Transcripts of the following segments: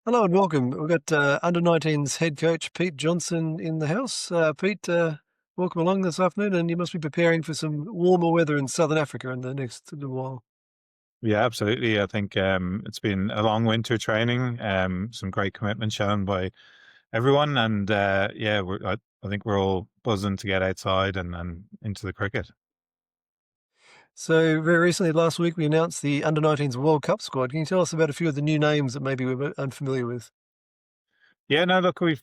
Hello and welcome. We've got Under-19s head coach Pete Johnston in the house. Pete, welcome along this afternoon, and you must be preparing for some warmer weather in Southern Africa in the next little while. Yeah, absolutely. I think it's been a long winter training, some great commitment shown by everyone, and yeah, I think we're all buzzing to get outside and into the cricket. So very recently, last week, we announced the Under-19s World Cup squad. Can you tell us about a few of the new names that maybe we're unfamiliar with? Yeah, no, look, we've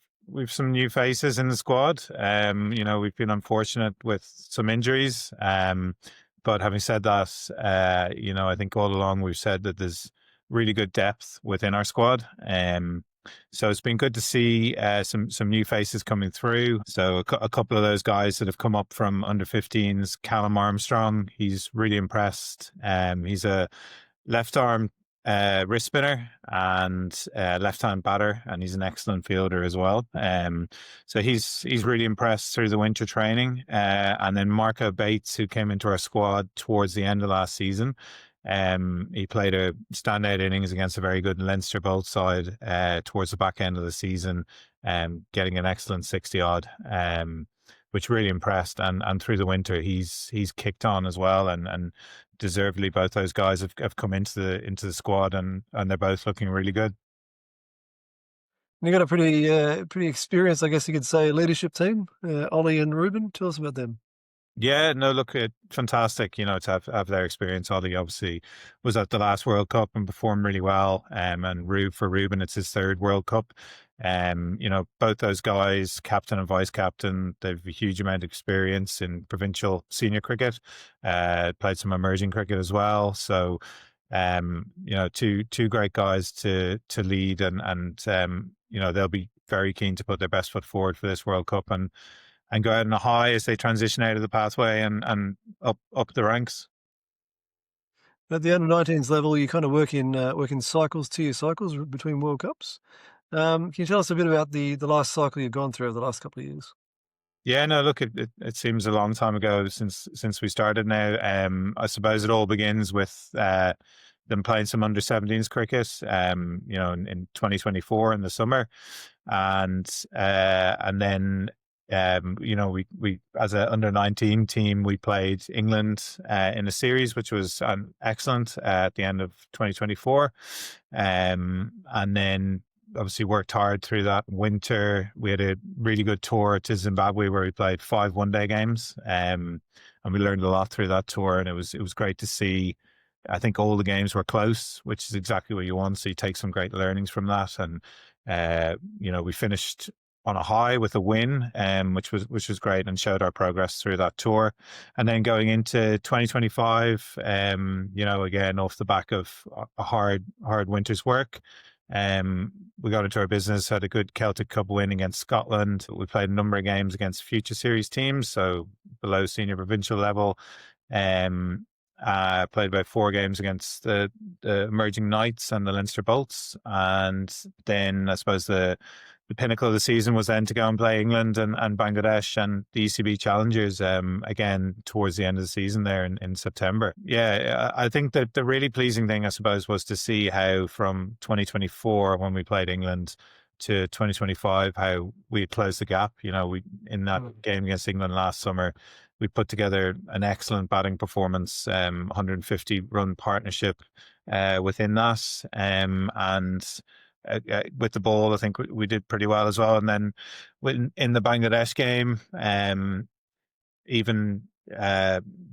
some new faces in the squad. We've been unfortunate with some injuries, but having said that, I think all along we've said that there's really good depth within our squad. So it's been good to see some new faces coming through. So a couple of those guys that have come up from under-15s, Callum Armstrong, he's really impressed. He's a left arm wrist spinner and left hand batter, and he's an excellent fielder as well. So he's really impressed through the winter training. And then Marco Bates, who came into our squad towards the end of last season, he played a standout innings against a very good Leinster Bolt side towards the back end of the season, getting an excellent 60 odd. Which really impressed, and through the winter he's kicked on as well, and deservedly both those guys have come into the squad, and they're both looking really good. You got a pretty experienced, I guess you could say, leadership team. Ollie and Ruben. Tell us about them. Yeah, no, look, fantastic, to have their experience. Ollie obviously was at the last World Cup and performed really well. And for Ruben, it's his third World Cup. Both those guys, captain and vice captain, they've a huge amount of experience in provincial senior cricket, played some emerging cricket as well. So, two great guys to lead, and they'll be very keen to put their best foot forward for this World Cup and go out on a high as they transition out of the pathway and up the ranks. At the Under-19s level, you kind of work in cycles, 2-year cycles between World Cups. Can you tell us a bit about the last cycle you've gone through over the last couple of years? Yeah, no, look, it seems a long time ago since we started now. I suppose it all begins with them playing some under-17s cricket, in 2024 in the summer. And then we as an under-19 team, we played England in a series, which was excellent at the end of 2024. And then obviously worked hard through that winter. We had a really good tour to Zimbabwe where we played 5 one-day games, and we learned a lot through that tour. And it was great to see. I think all the games were close, which is exactly what you want. So you take some great learnings from that, and we finished on a high with a win, which was great and showed our progress through that tour. And then going into 2025, again off the back of a hard winter's work, we got into our business, had a good Celtic Cup win against Scotland. We played a number of games against future series teams, so below senior provincial level. Um, Played about 4 games against the emerging Knights and the Leinster Bolts, and then I suppose the pinnacle of the season was then to go and play England and Bangladesh and the ECB Challengers again towards the end of the season there in September. Yeah, I think that the really pleasing thing, I suppose, was to see how from 2024 when we played England to 2025, how we had closed the gap. We in that game against England last summer, we put together an excellent batting performance, 150 run partnership within that, and with the ball, I think we did pretty well as well. And then in the Bangladesh game, even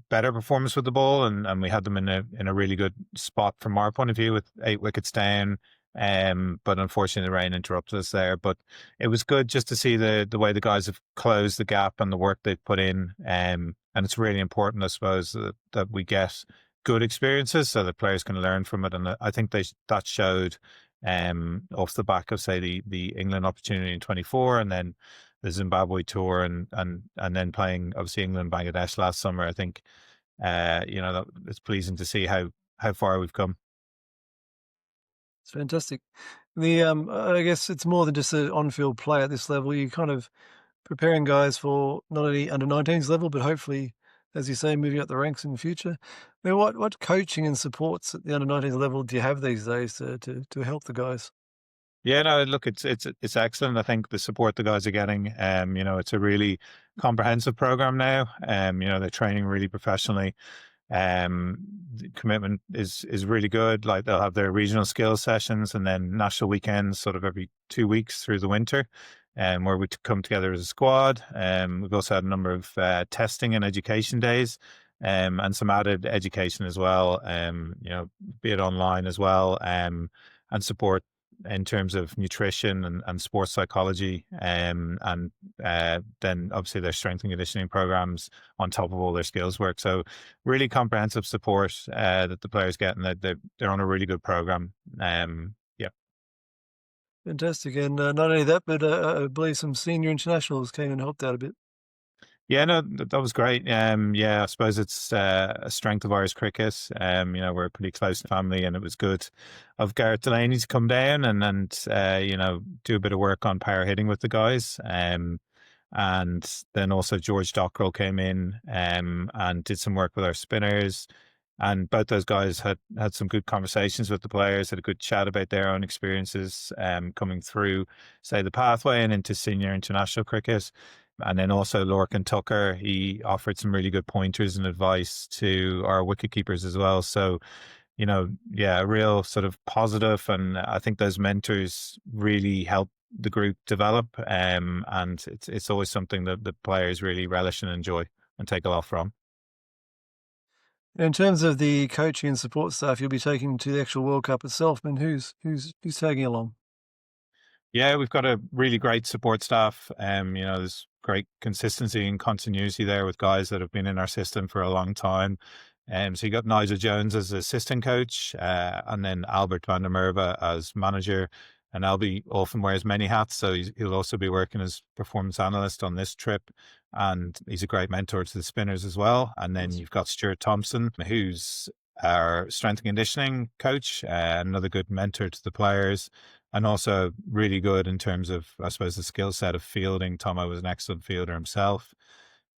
better performance with the ball, and we had them in a really good spot from our point of view with 8 wickets down. But unfortunately, the rain interrupted us there. But it was good just to see the way the guys have closed the gap and the work they've put in. And it's really important, I suppose, that we get good experiences so that players can learn from it. And I think that showed off the back of, say, the England opportunity in 24, and then the Zimbabwe tour, and then playing obviously England Bangladesh last summer. I think it's pleasing to see how far we've come. It's fantastic. I guess it's more than just an on-field play at this level. You're kind of preparing guys for not only under-19s level, but hopefully, as you say, moving up the ranks in the future. Now, what coaching and supports at the under-19s level do you have these days to help the guys? Yeah, no, look, it's excellent. I think the support the guys are getting, it's a really comprehensive program now. They're training really professionally. Um, the commitment is really good. Like they'll have their regional skills sessions and then national weekends, sort of every 2 weeks through the winter, where we come together as a squad. We've also had a number of testing and education days. And some added education as well, be it online as well, and support in terms of nutrition and sports psychology, and then obviously their strength and conditioning programs on top of all their skills work. So really comprehensive support that the players get, and that they're on a really good program. Yeah. Fantastic, and, not only that, but, I believe some senior internationals came and helped out a bit. Yeah, no, that was great. Yeah, I suppose it's a strength of Irish cricket. We're a pretty close family, and it was good of Gareth Delaney to come down and do a bit of work on power hitting with the guys. And then also George Dockrell came in and did some work with our spinners. And both those guys had some good conversations with the players, had a good chat about their own experiences coming through, say, the pathway and into senior international cricket. And then also Lorcan Tucker, he offered some really good pointers and advice to our wicket keepers as well. So, yeah, a real sort of positive, and I think those mentors really help the group develop. And it's always something that the players really relish and enjoy and take a lot from. In terms of the coaching and support staff you'll be taking to the actual World Cup itself, I mean, who's tagging along? Yeah, we've got a really great support staff. There's great consistency and continuity there with guys that have been in our system for a long time. So you got Nigel Jones as assistant coach, and then Albert van der Merwe as manager. And Albie often wears many hats, so he'll also be working as performance analyst on this trip. And he's a great mentor to the spinners as well. And then Awesome. you've got Stuart Thompson, who's our strength and conditioning coach, another good mentor to the players, and also really good in terms of, I suppose, the skill set of fielding. Tomo was an excellent fielder himself.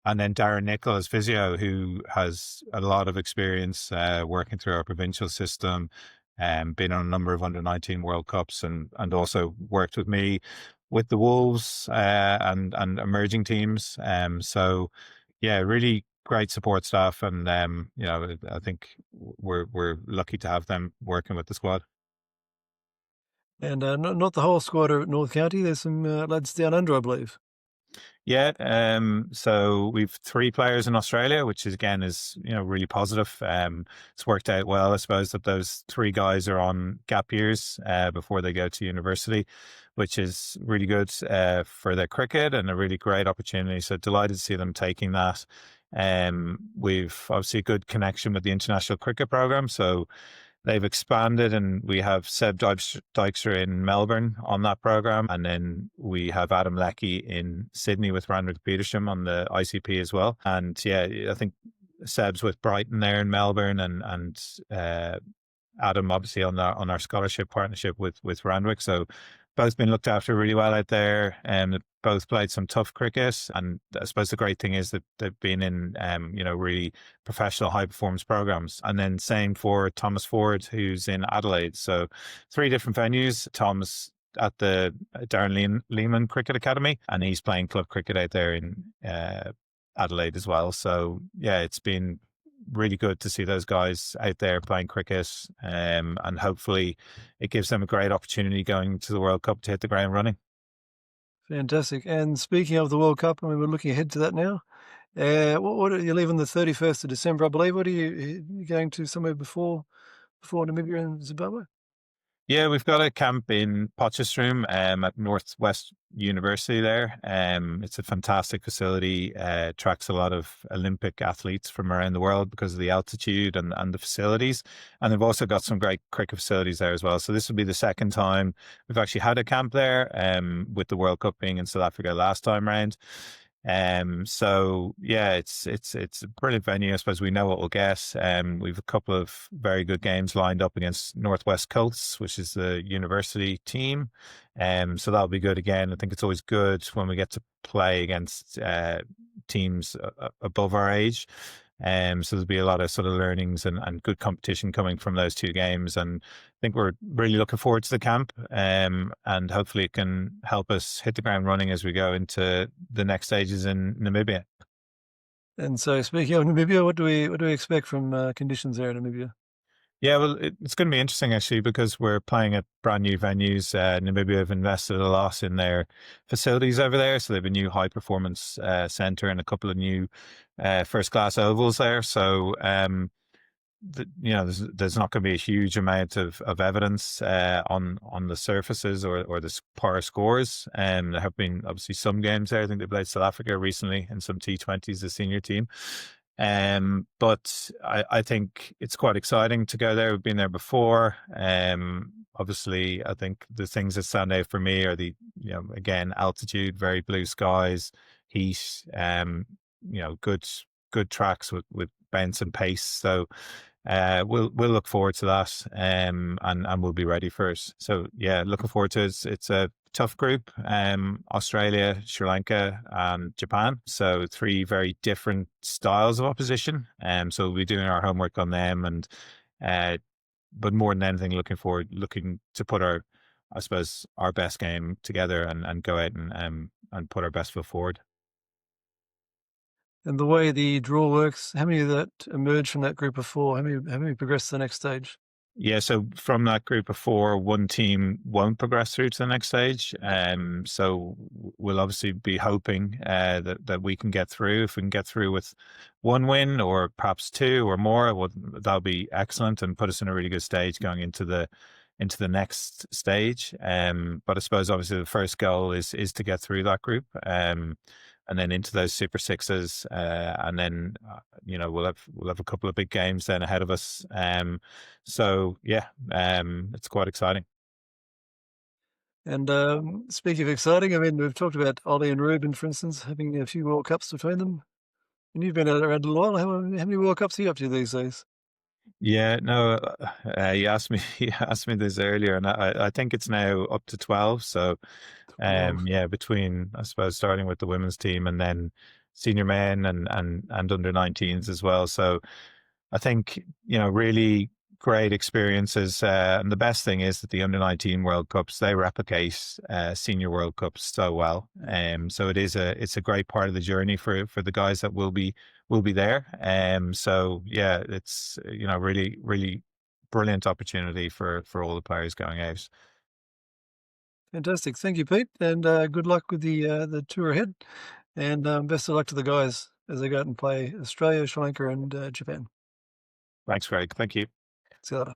And then Darren Nicholl as physio, who has a lot of experience working through our provincial system, and been on a number of under-19 World Cups, and also worked with me with the Wolves and emerging teams. So, yeah, really great support staff, and I think we're lucky to have them working with the squad. And, not the whole squad are at North County, there's some, lads down under, I believe. Yeah, so we've three players in Australia, which is again is really positive. It's worked out well, I suppose, that those three guys are on gap years before they go to university, which is really good for their cricket and a really great opportunity. So delighted to see them taking that. We've obviously a good connection with the international cricket program, so they've expanded, and we have Seb Dykstra in Melbourne on that program. And then we have Adam Leckie in Sydney with Randwick Petersham on the ICP as well. And yeah, I think Seb's with Brighton there in Melbourne, and Adam obviously on our scholarship partnership with Randwick. So both been looked after really well out there, and both played some tough cricket. And I suppose the great thing is that they've been in really professional high performance programs. And then same for Thomas Ford, who's in Adelaide. So three different venues. Tom's at the Darren Lehman Cricket Academy, and he's playing club cricket out there in Adelaide as well. So yeah, it's been really good to see those guys out there playing cricket, and hopefully it gives them a great opportunity going to the World Cup to hit the ground running. Fantastic, and speaking of the World Cup, I mean, we're looking ahead to that now. What are you leaving the 31st of December, I believe. What are you going to somewhere before Namibia and Zimbabwe? Yeah, we've got a camp in Potchefstroom at Northwest University there. It's a fantastic facility, attracts a lot of Olympic athletes from around the world because of the altitude and the facilities. And they've also got some great cricket facilities there as well. So this will be the second time we've actually had a camp there, with the World Cup being in South Africa last time round. So yeah, it's a brilliant venue. I suppose we know what we'll get. We've a couple of very good games lined up against Northwest Colts, which is the university team. So that'll be good again. I think it's always good when we get to play against teams above our age. So there'll be a lot of sort of learnings and good competition coming from those two games. And I think we're really looking forward to the camp, and hopefully it can help us hit the ground running as we go into the next stages in Namibia. And so speaking of Namibia, what do we expect from conditions there in Namibia? Yeah, well, it's going to be interesting actually because we're playing at brand new venues. Namibia have invested a lot in their facilities over there, so they have a new high performance center and a couple of new first class ovals there. So there's not going to be a huge amount of evidence on the surfaces or the power scores. And there have been obviously some games there. I think they played South Africa recently in some T20s, the senior team. But I think it's quite exciting to go there. We've been there before. Obviously, I think the things that stand out for me are again, altitude, very blue skies, heat, good tracks with bounce and pace. So we'll look forward to that, and we'll be ready for it. So yeah, looking forward to it. It's a tough group, Australia, Sri Lanka, and Japan. So three very different styles of opposition. So we'll be doing our homework on them, and but more than anything, looking to put I suppose, our best game together and go out and put our best foot forward. And the way the draw works, how many that emerge from that group of four? How many progress to the next stage? Yeah, so from that group of four, one team won't progress through to the next stage. So we'll obviously be hoping that we can get through. If we can get through with one win or perhaps two or more, well, that'll be excellent and put us in a really good stage going into the next stage. But I suppose obviously the first goal is to get through that group. And then into those Super Sixes, and then we'll have a couple of big games then ahead of us. So yeah, it's quite exciting. And speaking of exciting, I mean, we've talked about Ollie and Ruben, for instance, having a few World Cups between them. And you've been around a little while. How many World Cups are you up to these days? Yeah, no, you asked me you asked me this earlier, and I think it's now up to 12. So 12. yeah, between I suppose starting with the women's team and then senior men and under 19s as well. So I think, really great experiences. And the best thing is that the under 19 World Cups, they replicate senior World Cups so well. So it's a great part of the journey for the guys that will be there. So yeah, it's, really, really brilliant opportunity for all the players going out. Fantastic. Thank you, Pete. And good luck with the tour ahead. And best of luck to the guys as they go out and play Australia, Sri Lanka, and Japan. Thanks, Greg. Thank you. See you later.